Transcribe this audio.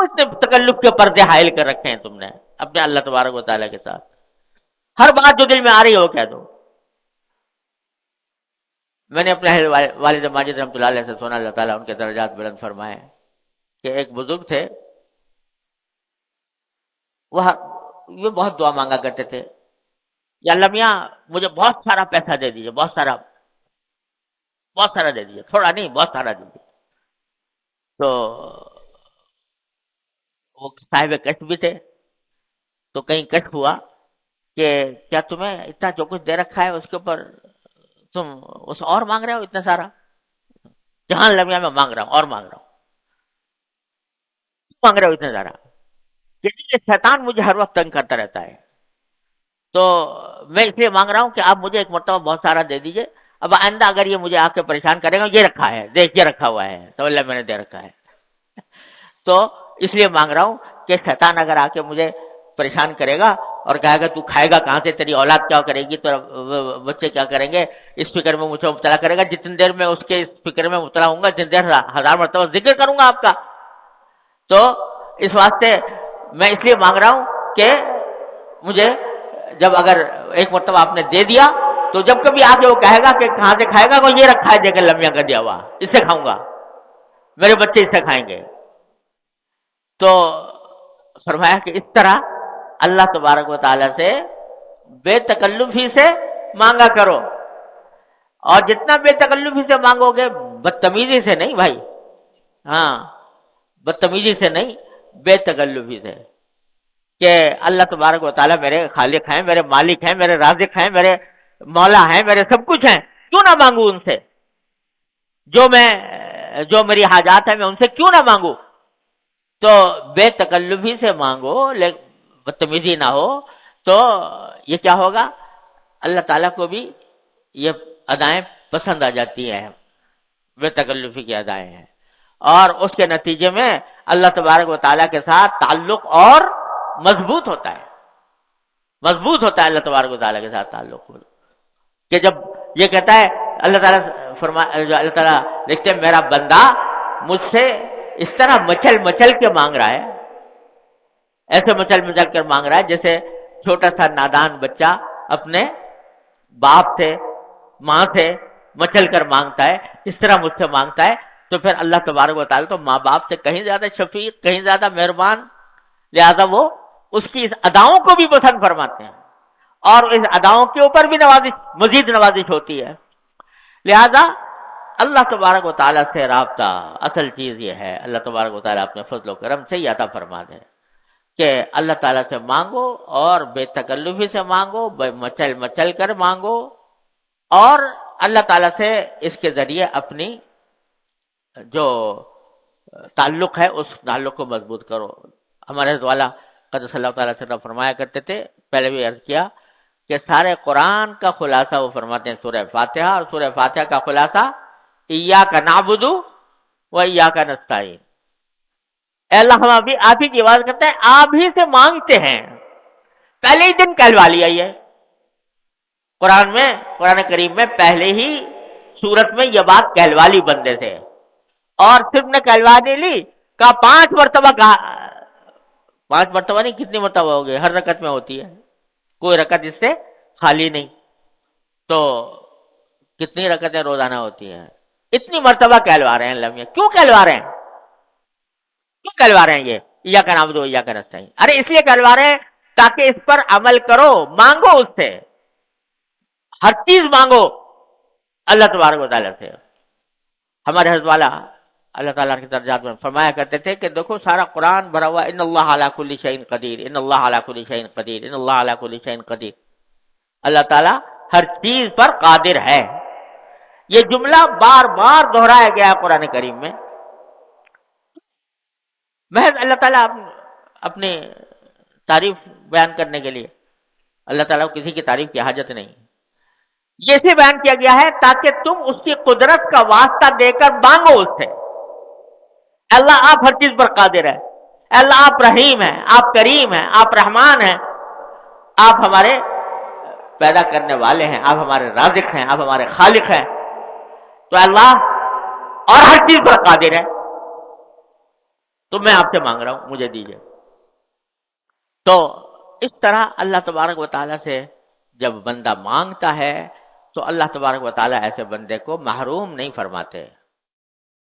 اتنے تکلف کے پردے حائل کر رکھے ہیں تم نے اپنے اللہ تبارک و تعالیٰ کے ساتھ؟ ہر بات جو دل میں آ رہی ہے وہ کہہ دو. میں نے اپنے والد ماجد رحمۃ اللہ علیہ سے سنا، اللہ تعالیٰ ان کے درجات بلند فرمائے، کہ ایک بزرگ تھے، وہ بہت دعا مانگا کرتے تھے، یا اللہ میاں مجھے بہت سارا پیسہ دے دیجیے، بہت سارا دے دیجیے، تھوڑا نہیں بہت سارا دے دیجیے. تو وہ صاحب کشف بھی تھے، تو کہیں کشف ہوا کہ کیا تمہیں اتنا جو کچھ دے رکھا ہے اس کے اوپر تم اس اور مانگ رہے ہو اتنا سارا؟ جہاں لمحہ میں مانگ رہا ہوں اور مانگ رہا ہوں، مانگ رہے ہو اتنا سارا؟ کہ یہ شیطان مجھے ہر وقت تنگ کرتا رہتا ہے، تو میں اس لیے مانگ رہا ہوں کہ آپ مجھے ایک مرتبہ بہت سارا دے دیجئے، اب آئندہ اگر یہ مجھے آ کے پریشان کرے گا، یہ رکھا ہے دیکھ، یہ رکھا ہوا ہے تو اللہ میں نے دے رکھا ہے، تو اس لیے مانگ رہا ہوں کہ شیطان اگر آ کے مجھے پریشان کرے گا اور کہے گا تو کھائے گا کہاں سے، تیری اولاد کیا کرے گی، تو بچے کیا کریں گے، اس فکر میں مجھے مبتلا کرے گا، جتنی دیر میں اس کے اس فکر میں مبتلا ہوں گا جتنی دیر 1000 مرتبہ ذکر کروں گا آپ کا. تو اس واسطے میں اس لیے مانگ رہا ہوں کہ مجھے جب اگر ایک مرتبہ آپ نے دے دیا تو جب کبھی آ کے وہ کہے گا کہ کہاں سے کھائے گا، وہ یہ رکھا ہے دیکھ لمحہ کا دیا ہوا، اس سے کھاؤں گا، میرے بچے اس سے کھائیں گے. تو فرمایا کہ اس طرح اللہ تبارک و تعالیٰ سے بے تکلفی سے مانگا کرو، اور جتنا بے تکلفی سے مانگو گے، بدتمیزی سے نہیں بھائی، ہاں بدتمیزی سے نہیں، بے تکلفی سے، کہ اللہ تبارک و تعالیٰ میرے خالق ہیں، میرے مالک ہیں، میرے رازق ہیں، میرے مولا ہیں، میرے سب کچھ ہیں، کیوں نہ مانگوں ان سے؟ جو میری حاجات ہیں میں ان سے کیوں نہ مانگوں؟ تو بے تکلفی سے مانگو، بدتمیزی نہ ہو، تو یہ کیا ہوگا، اللہ تعالیٰ کو بھی یہ ادائیں پسند آ جاتی ہیں، بے تکلفی کی ادائیں ہیں، اور اس کے نتیجے میں اللہ تبارک و تعالیٰ کے ساتھ تعلق اور مضبوط ہوتا ہے اللہ تبارک و تعالیٰ کے ساتھ تعلق، کہ جب یہ کہتا ہے اللہ تعالیٰ دیکھتے ہیں میرا بندہ مجھ سے اس طرح مچل کے مانگ رہا ہے، ایسے مچل کر مانگ رہا ہے جیسے چھوٹا سا نادان بچہ اپنے باپ سے ماں سے مچل کر مانگتا ہے، اس طرح مجھ سے مانگتا ہے. تو پھر اللہ تبارک و تعالیٰ تو ماں باپ سے کہیں زیادہ شفیق، کہیں زیادہ مہربان، لہذا وہ اس کی اس اداؤں کو بھی پسند فرماتے ہیں، اور اس اداؤں کے اوپر بھی مزید نوازش ہوتی ہے. لہذا اللہ تبارک و تعالیٰ سے رابطہ اصل چیز یہ ہے، اللہ تبارک و تعالیٰ اپنے فضل و کرم سے ہی عطا فرما دے کہ اللہ تعالیٰ سے مانگو، اور بے تکلفی سے مانگو، مچل کر مانگو، اور اللہ تعالیٰ سے اس کے ذریعے اپنی جو تعلق ہے اس تعلق کو مضبوط کرو. ہمارے حضرت والا قدس اللہ تعالیٰ سے فرمایا کرتے تھے، پہلے بھی عرض کیا کہ سارے قرآن کا خلاصہ وہ فرماتے ہیں سورہ فاتحہ، اور سورہ فاتحہ کا خلاصہ ایاک نعبد و ایاک نستعین. اے اللہ ہم ابھی آپ ہی کی عبادت کرتے ہیں، آپ ہی سے مانگتے ہیں. پہلے ہی دن کہلوا لیا یہ قرآن کریم میں پہلے ہی سورت میں یہ بات کہلوا لی بندے سے، اور صرف نے کہلوا نہیں لی، کہا 5 مرتبہ، کہا 5 مرتبہ نہیں، کتنی مرتبہ ہو گئے، ہر رکعت میں ہوتی ہے، کوئی رکعت اس سے خالی نہیں. تو کتنی رکعتیں روزانہ ہوتی ہیں، اتنی مرتبہ کہلوا رہے ہیں لمحے. کیوں کہلوا رہے ہیں؟ یہ ایاک نعبد و ایاک نستعین؟ ارے اس لیے کہلوا رہے ہیں تاکہ اس پر عمل کرو، مانگو اس سے، ہر چیز مانگو اللہ تبارک و تعالیٰ سے. ہمارے حضرت والا اللہ تعالیٰ کے درجات میں فرمایا کرتے تھے کہ دیکھو سارا قرآن بھرا ہوا ان اللہ علی کل شیء قدیر، ان اللہ علی کل شیء قدیر، ان اللہ علی کل شیء قدیر. اللہ تعالیٰ ہر چیز پر قادر ہے. یہ جملہ بار بار دہرایا گیا ہے قرآن کریم میں. محض اللہ تعالیٰ اپنی تعریف بیان کرنے کے لیے، اللہ تعالیٰ کو کسی کی تعریف کی حاجت نہیں. یہ سے بیان کیا گیا ہے تاکہ تم اس کی قدرت کا واسطہ دے کر مانگو اس سے. اللہ آپ ہر چیز پر قادر ہے، اللہ آپ رحیم ہیں، آپ کریم ہیں، آپ رحمان ہیں، آپ ہمارے پیدا کرنے والے ہیں، آپ ہمارے رازق ہیں، آپ ہمارے خالق ہیں. تو اللہ اور ہر چیز پر قادر ہے. تو میں آپ سے مانگ رہا ہوں، مجھے دیجیے۔ تو اس طرح اللہ تبارک و تعالیٰ سے جب بندہ مانگتا ہے تو اللہ تبارک و تعالیٰ ایسے بندے کو محروم نہیں فرماتے۔